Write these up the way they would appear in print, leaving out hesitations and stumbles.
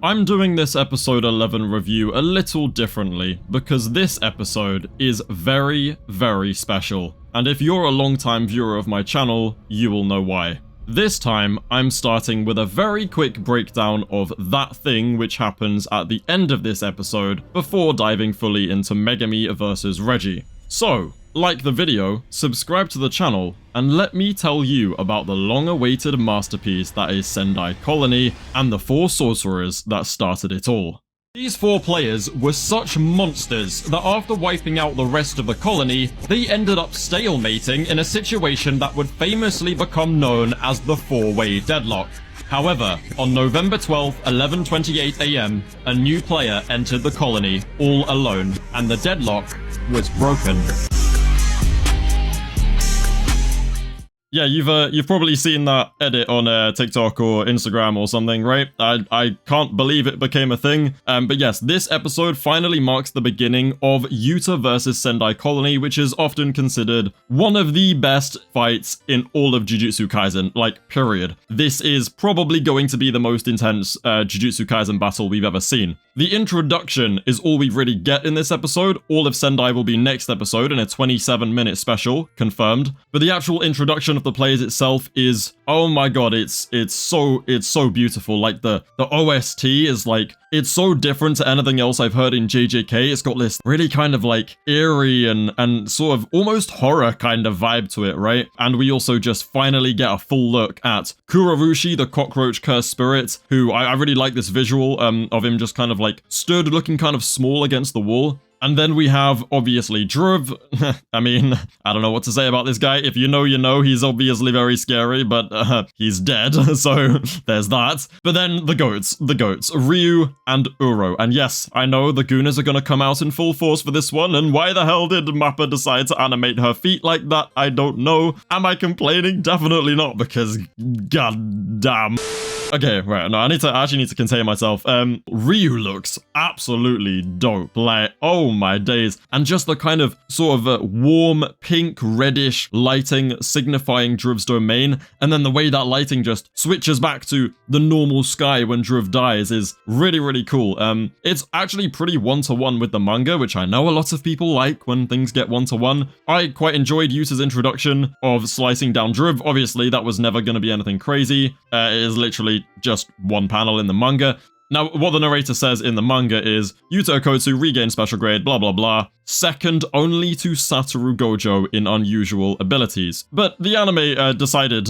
I'm doing this episode 11 review a little differently because this episode is very, very special. And if you're a long-time viewer of my channel, you will know why. This time, I'm starting with a very quick breakdown of that thing which happens at the end of this episode before diving fully into Megumi versus Reggie. So, like the video, subscribe to the channel, and let me tell you about the long-awaited masterpiece that is Sendai Colony and the 4 sorcerers that started it all. These 4 players were such monsters that after wiping out the rest of the colony, they ended up stalemating in a situation that would famously become known as the 4-way deadlock. However, on November 12th, 11:28 AM, a new player entered the colony all alone, and the deadlock was broken. Yeah, you've probably seen that edit on TikTok or Instagram or something, right? I can't believe it became a thing. But yes, this episode finally marks the beginning of YUTA versus Sendai Colony, which is often considered one of the best fights in all of Jujutsu Kaisen, like, period. This is probably going to be the most intense Jujutsu Kaisen battle we've ever seen. The introduction is all we really get in this episode. All of Sendai will be next episode in a 27-minute special, confirmed. But the actual introduction of the players itself is, oh my god, it's so beautiful. Like the OST is like, it's so different to anything else I've heard in JJK. It's got this really kind of like eerie and sort of almost horror kind of vibe to it, right? And we also just finally get a full look at Kurarushi, the cockroach cursed spirit, who I really like this visual of him just kind of like stood looking kind of small against the wall. And then we have, obviously, Druv. I mean, I don't know what to say about this guy. If you know, you know. He's obviously very scary, but he's dead, so there's that. But then the goats, Ryu and Uro. And yes, I know the Goonas are gonna come out in full force for this one, and why the hell did Mappa decide to animate her feet like that? I don't know. Am I complaining? Definitely not, because god damn. Okay, right, no, I actually need to contain myself. Ryu looks absolutely dope. Like, oh my days. And just the kind of sort of warm pink reddish lighting signifying Druv's domain, and then the way that lighting just switches back to the normal sky when Druv dies is really, really cool. It's actually pretty one-to-one with the manga, which I know a lot of people like when things get one-to-one. I quite enjoyed Yuta's introduction of slicing down Druv. Obviously, that was never going to be anything crazy. It is literally just one panel in the manga. Now, what the narrator says in the manga is, Yuta Okotsu regained special grade, blah blah blah, second only to Satoru Gojo in unusual abilities. But the anime decided,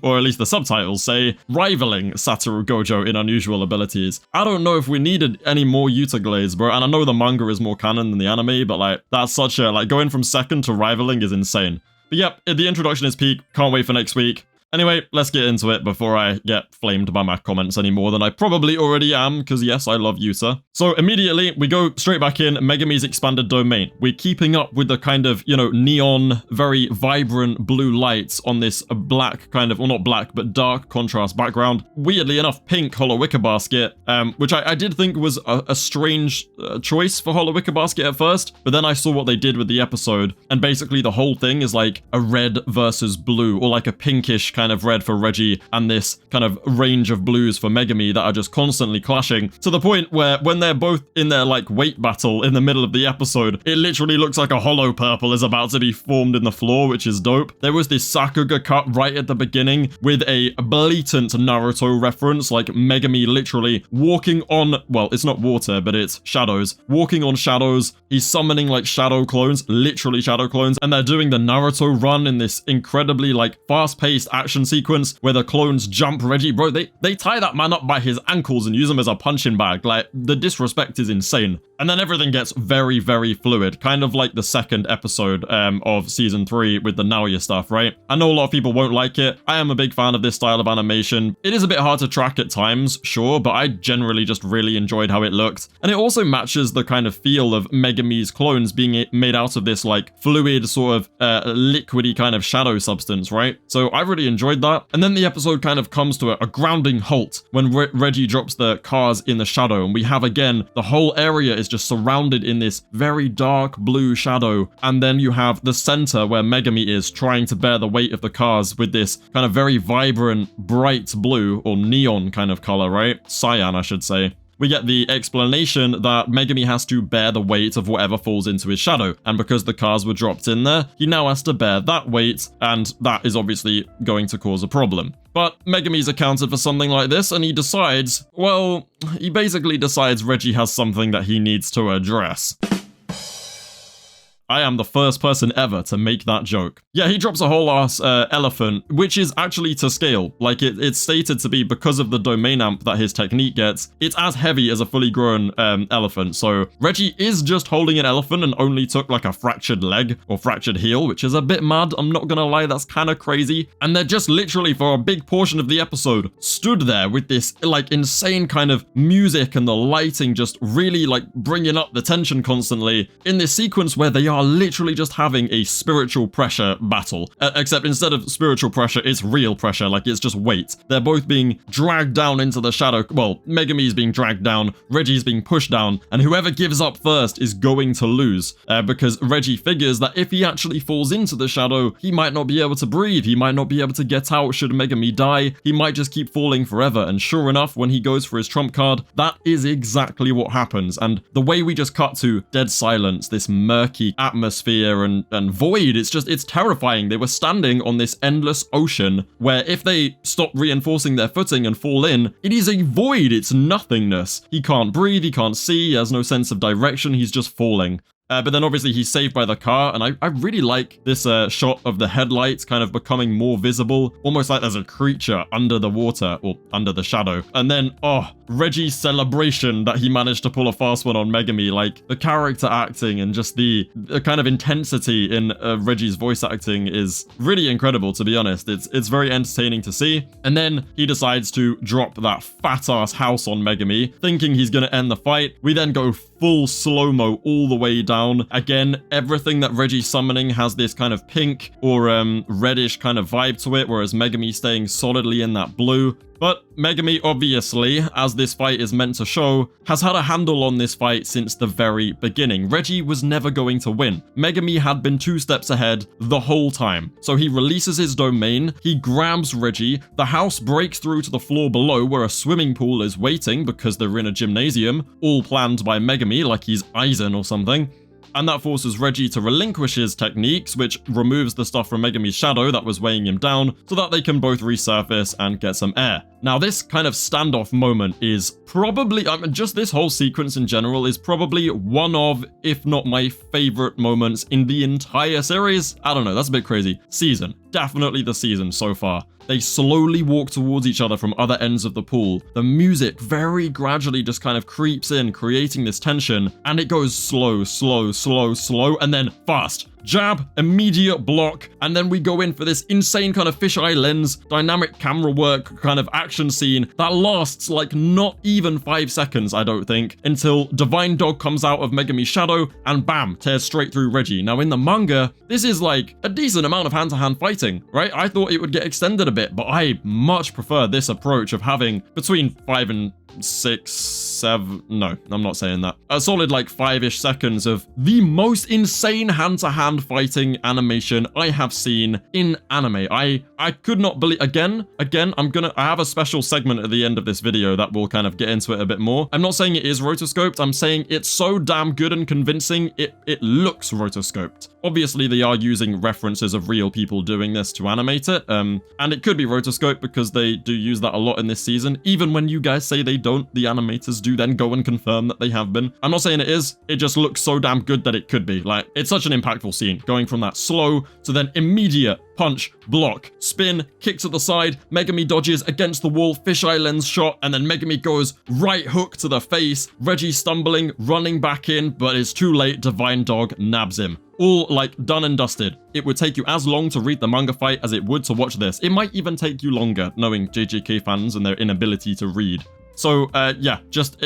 or at least the subtitles say, rivaling Satoru Gojo in unusual abilities. I don't know if we needed any more Yuta glades, bro, and I know the manga is more canon than the anime, but like, that's such a, like, going from second to rivaling is insane. But yep, the introduction is peak, can't wait for next week. Anyway, let's get into it before I get flamed by my comments any more than I probably already am, because yes, I love Yuta. So immediately, we go straight back in Megumi's expanded domain. We're keeping up with the kind of, you know, neon, very vibrant blue lights on this black kind of, well not black, but dark contrast background. Weirdly enough, pink Hollow Wicker Basket, which I did think was a strange choice for Hollow Wicker Basket at first, but then I saw what they did with the episode, and basically the whole thing is like a red versus blue, or like a pinkish kind of red for Reggie and this kind of range of blues for Megumi that are just constantly clashing to the point where when they're both in their like weight battle in the middle of the episode, it literally looks like a hollow purple is about to be formed in the floor, which is dope. There was this Sakuga cut right at the beginning with a blatant Naruto reference, like Megumi literally walking on, well, it's not water, but it's shadows, walking on shadows. He's summoning like shadow clones, literally shadow clones, and they're doing the Naruto run in this incredibly like fast-paced action sequence where the clones jump Reggie. Bro, they tie that man up by his ankles and use him as a punching bag. Like, the disrespect is insane. And then everything gets very, very fluid, kind of like the second episode of season 3 with the Naoya stuff, right? I know a lot of people won't like it. I am a big fan of this style of animation. It is a bit hard to track at times, sure, but I generally just really enjoyed how it looked. And it also matches the kind of feel of Megumi's clones being made out of this like fluid sort of liquidy kind of shadow substance, right? So I really enjoyed that. And then the episode kind of comes to a grounding halt when Reggie drops the cars in the shadow, and we have again, the whole area is just surrounded in this very dark blue shadow. And then you have the center where Megumi is trying to bear the weight of the cars with this kind of very vibrant, bright blue or neon kind of color, right? Cyan, I should say. we get the explanation that Megumi has to bear the weight of whatever falls into his shadow, and because the cars were dropped in there, he now has to bear that weight, and that is obviously going to cause a problem. But Megumi's accounted for something like this, and he decides, well, he basically decides Reggie has something that he needs to address. I am the first person ever to make that joke. Yeah, he drops a whole ass elephant, which is actually to scale. Like, it's stated to be, because of the domain amp that his technique gets, it's as heavy as a fully grown elephant. So Reggie is just holding an elephant and only took like a fractured leg or fractured heel, which is a bit mad. I'm not gonna lie, that's kind of crazy. And they're just literally, for a big portion of the episode, stood there with this like insane kind of music and the lighting just really like bringing up the tension constantly in this sequence where they are literally just having a spiritual pressure battle, except instead of spiritual pressure, it's real pressure, like it's just weight. They're both being dragged down into the shadow. Well, Megumi's being dragged down, Reggie's being pushed down, and whoever gives up first is going to lose, because Reggie figures that if he actually falls into the shadow, he might not be able to breathe, he might not be able to get out should Megumi die, he might just keep falling forever. And sure enough, when he goes for his trump card, that is exactly what happens. And the way we just cut to dead silence, this murky atmosphere and void, it's terrifying. They were standing on this endless ocean where if they stop reinforcing their footing and fall in, it is a void, it's nothingness. He can't breathe, he can't see, he has no sense of direction, he's just falling. But then obviously he's saved by the car, and I really like this shot of the headlights kind of becoming more visible, almost like there's a creature under the water, or under the shadow. And then, oh, Reggie's celebration that he managed to pull a fast one on Megumi, like the character acting and just the kind of intensity in Reggie's voice acting is really incredible, to be honest. It's very entertaining to see. And then he decides to drop that fat-ass house on Megumi, thinking he's gonna end the fight. We then go full slow-mo all the way down. Again, everything that Reggie's summoning has this kind of pink or reddish kind of vibe to it, whereas Megumi staying solidly in that blue. But Megumi, obviously, as this fight is meant to show, has had a handle on this fight since the very beginning. Reggie was never going to win. Megumi had been 2 steps ahead the whole time. So he releases his domain, he grabs Reggie, the house breaks through to the floor below where a swimming pool is waiting because they're in a gymnasium, all planned by Megumi like he's Aizen or something. And that forces Reggie to relinquish his techniques, which removes the stuff from Megumi's shadow that was weighing him down, so that they can both resurface and get some air. Now, this kind of standoff moment is probably, just this whole sequence in general is probably one of, if not my favorite moments in the entire series. I don't know, that's a bit crazy. Season. Definitely the season so far. They slowly walk towards each other from other ends of the pool. The music very gradually just kind of creeps in, creating this tension, and it goes slow, slow, slow, slow, and then fast. Jab, immediate block, and then we go in for this insane kind of fisheye lens, dynamic camera work kind of action scene that lasts like not even 5 seconds, I don't think, until Divine Dog comes out of Megumi's shadow and bam, tears straight through Reggie. Now in the manga, this is like a decent amount of hand-to-hand fighting, right? I thought it would get extended a bit, but I much prefer this approach of having between 5 and 6, 7, no, I'm not saying that. A solid like 5-ish seconds of the most insane hand-to-hand fighting animation I have seen in anime. I could not believe, again, I have a special segment at the end of this video that will kind of get into it a bit more. I'm not saying it is rotoscoped, I'm saying it's so damn good and convincing, it looks rotoscoped. Obviously, they are using references of real people doing this to animate it, and it could be rotoscoped because they do use that a lot in this season. Even when you guys say they don't, the animators do then go and confirm that they have been. I'm not saying it is, it just looks so damn good that it could be. Like, it's such an impactful scene, going from that slow to then immediate punch, block, spin, kick to the side, Megumi dodges against the wall, fisheye lens shot, and then Megumi goes right hook to the face, Reggie stumbling, running back in, but it's too late, Divine Dog nabs him. All like done and dusted. It would take you as long to read the manga fight as it would to watch this. It might even take you longer, knowing JJK fans and their inability to read. So, yeah, just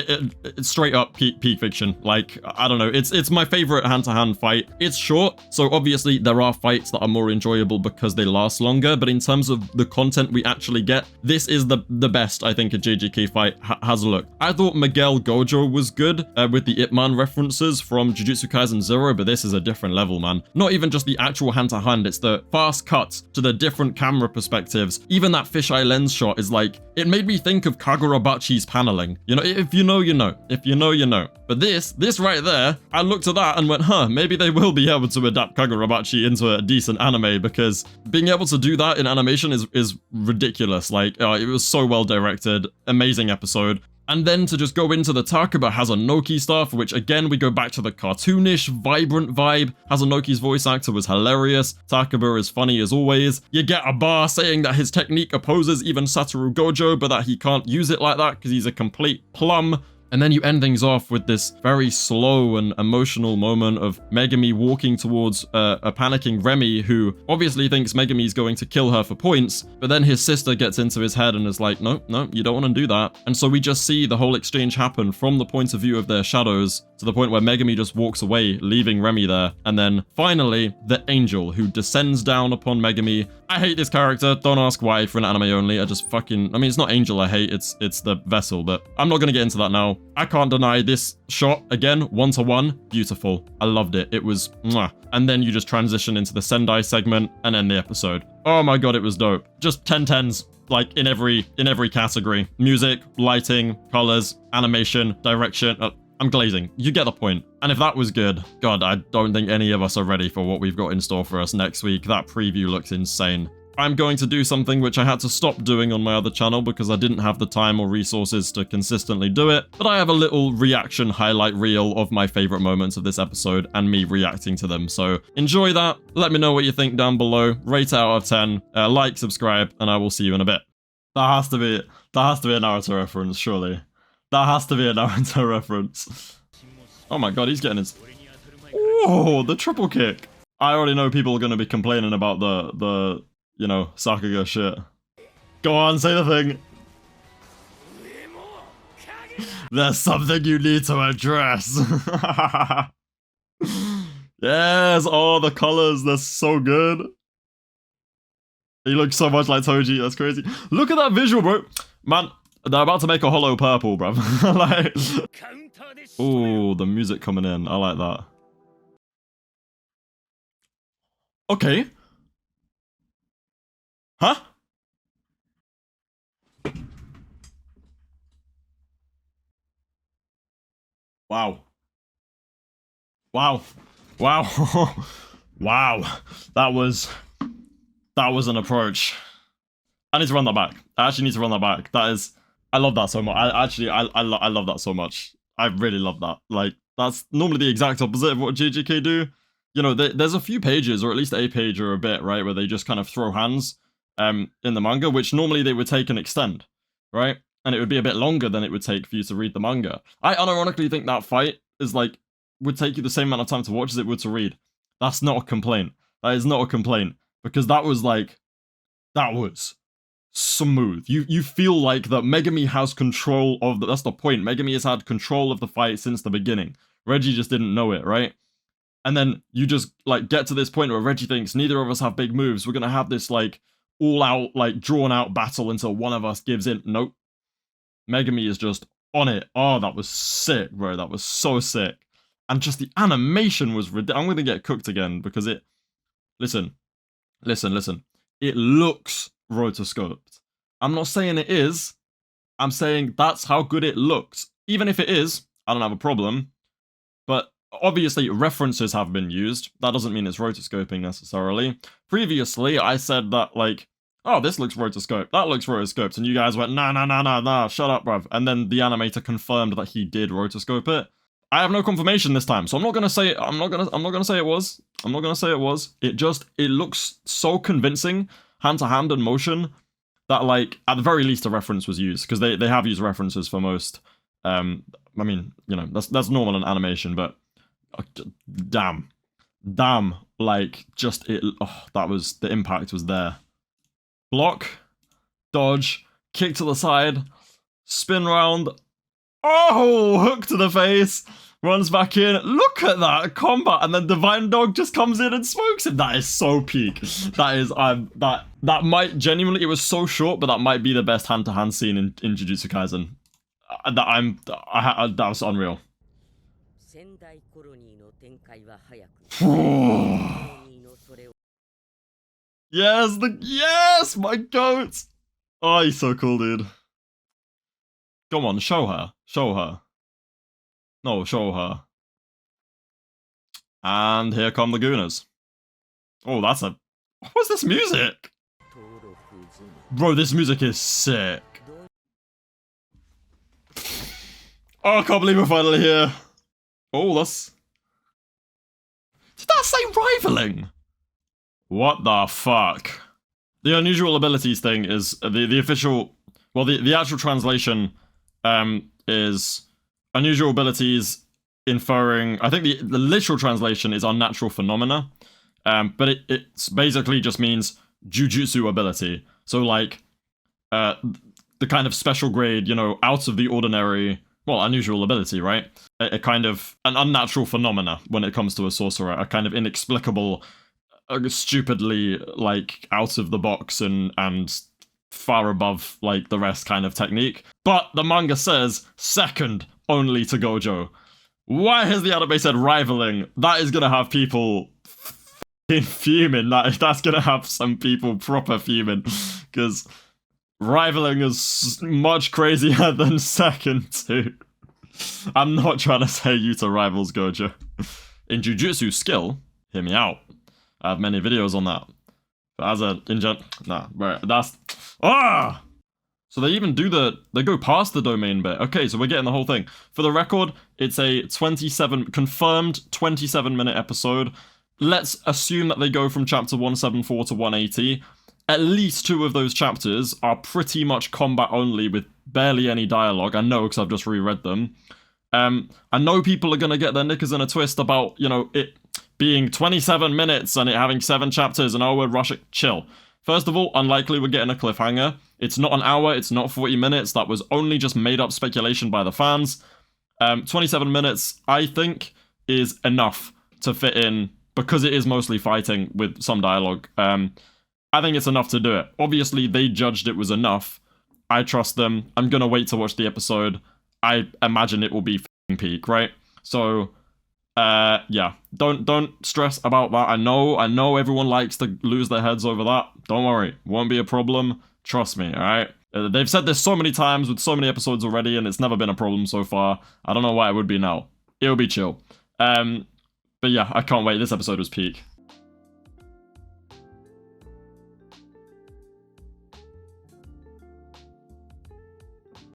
straight up peak fiction. Like, I don't know, it's my favorite hand-to-hand fight. It's short, so obviously there are fights that are more enjoyable because they last longer, but in terms of the content we actually get, this is the best, I think, a JJK fight has looked. I thought Miguel Gojo was good with the Ip Man references from Jujutsu Kaisen 0, but this is a different level, man. Not even just the actual hand-to-hand, it's the fast cuts to the different camera perspectives. Even that fisheye lens shot is like, it made me think of Kagurabachi's Reggie's paneling. You know, if you know, you know. If you know, you know. But this right there, I looked at that and went, huh, maybe they will be able to adapt Kagurabachi into a decent anime, because being able to do that in animation is ridiculous. Like, it was so well directed, amazing episode. And then to just go into the Takaba Hazanoki stuff, which again, we go back to the cartoonish, vibrant vibe. Hazanoki's voice actor was hilarious. Takaba is funny as always. You get a bar saying that his technique opposes even Satoru Gojo, but that he can't use it like that because he's a complete plum. And then you end things off with this very slow and emotional moment of Megumi walking towards a panicking Remy, who obviously thinks Megumi's going to kill her for points, but then his sister gets into his head and is like, no, you don't want to do that. And so we just see the whole exchange happen from the point of view of their shadows, to the point where Megumi just walks away, leaving Remy there. And then finally, the angel who descends down upon Megumi. I hate this character, don't ask why for an anime only. I mean, it's not Angel I hate, it's the vessel, but I'm not going to get into that now. I can't deny this shot, again, 1-to-1, beautiful. I loved it. It was mwah. And then you just transition into the Sendai segment and end the episode. Oh my god, it was dope. Just 10/10s, like in every category. Music, lighting, colors, animation, direction. I'm glazing. You get the point. And if that was good, god, I don't think any of us are ready for what we've got in store for us next week. That preview looks insane. I'm going to do something which I had to stop doing on my other channel because I didn't have the time or resources to consistently do it, but I have a little reaction highlight reel of my favorite moments of this episode and me reacting to them. So enjoy that. Let me know what you think down below. Rate it out of 10. Like, subscribe, and I will see you in a bit. That has to be a Naruto reference, surely. That has to be a Naruto reference. Oh my god, he's getting his... Oh, the triple kick. I already know people are going to be complaining about the you know, Sakuga shit. Go on, say the thing. There's something you need to address. Yes, oh, the colors, they're so good. He looks so much like Toji, that's crazy. Look at that visual, bro. Man, they're about to make a hollow purple, bro. Like, oh, the music coming in, I like that. Okay. Huh? Wow. Wow. Wow. Wow. That was an approach. I need to run that back. I actually need to run that back. That is, I love that so much. I love that so much. I really love that. Like, that's normally the exact opposite of what JJK do. You know, there's a few pages, or at least a page or a bit, right, where they just kind of throw hands in the manga, which normally they would take and extend, right? And it would be a bit longer than it would take for you to read the manga. I unironically think that fight is like, would take you the same amount of time to watch as it would to read. That's not a complaint. That is not a complaint. Because that was like, that was smooth. You feel like that Megumi has control of that's the point. Megumi has had control of the fight since the beginning. Reggie just didn't know it, right? And then you just like get to this point where Reggie thinks neither of us have big moves. We're gonna have this like all out, like drawn out battle until one of us gives in. Nope. Megumi is just on it. Oh, that was sick, bro. That was so sick. And just the animation was ridiculous. I'm gonna get cooked again because it, listen. It looks rotoscoped. I'm not saying it is. I'm saying that's how good it looks. Even if it is, I don't have a problem. But obviously, references have been used. That doesn't mean it's rotoscoping necessarily. Previously, I said that, like, oh, this looks rotoscoped. That looks rotoscoped. And you guys went, nah, shut up, bruv. And then the animator confirmed that he did rotoscope it. I have no confirmation this time, so I'm not gonna say it. I'm not gonna say it was. I'm not gonna say it was. It looks so convincing, hand to hand and motion, that like at the very least a reference was used, because they have used references for most. I mean, you know, that's normal in animation, but damn, like just it. Oh, that was, the impact was there. Block, dodge, kick to the side, spin round. Oh, hook to the face, runs back in. Look at that combat, and then Divine Dog just comes in and smokes him. That is so peak. That is, that might genuinely, it was so short, but that might be the best hand-to-hand scene in Jujutsu Kaisen. That was unreal. Yes, my goat. Oh, he's so cool, dude. Go on, show her. Show her. No, show her. And here come the Gooners. Oh, that's a... What's this music? Bro, this music is sick. Oh, I can't believe we're finally here. Oh, that's... Did that say rivaling? What the fuck? The unusual abilities thing is the official... Well, the actual translation is unusual abilities inferring... I think the literal translation is unnatural phenomena. But it basically just means jujutsu ability. So, like, the kind of special grade, you know, out of the ordinary... Well, unusual ability, right? A kind of an unnatural phenomena when it comes to a sorcerer. A kind of inexplicable, stupidly, like, out of the box and far above, like, the rest kind of technique. But the manga says second only to gojo. Why has the anime said rivaling? That is gonna have people fuming. That's gonna have some people proper fuming. Because... rivaling is much crazier than second to. I'm not trying to say YUTA rivals gojo. In jujutsu skill, hear me out. I have many videos on that. But as a nah, right, that's So they even do they go past the domain bit. Okay, so we're getting the whole thing. For the record, it's a confirmed 27-minute episode. Let's assume that they go from chapter 174 to 180. At least 2 of those chapters are pretty much combat only with barely any dialogue. I know because I've just reread them. I know people are going to get their knickers in a twist about, you know, it being 27 minutes and it having 7 chapters and oh, we're rushing. Chill. First of all, unlikely we're getting a cliffhanger. It's not an hour, it's not 40 minutes. That was only just made up speculation by the fans. 27 minutes, I think, is enough to fit in because it is mostly fighting with some dialogue. I think it's enough to do it. Obviously, they judged it was enough. I trust them. I'm gonna wait to watch the episode. I imagine it will be f***ing peak, right? So, yeah. Don't stress about that. I know everyone likes to lose their heads over that. Don't worry. Won't be a problem. Trust me, alright? They've said this so many times with so many episodes already, and it's never been a problem so far. I don't know why it would be now. It'll be chill. But yeah, I can't wait. This episode was peak.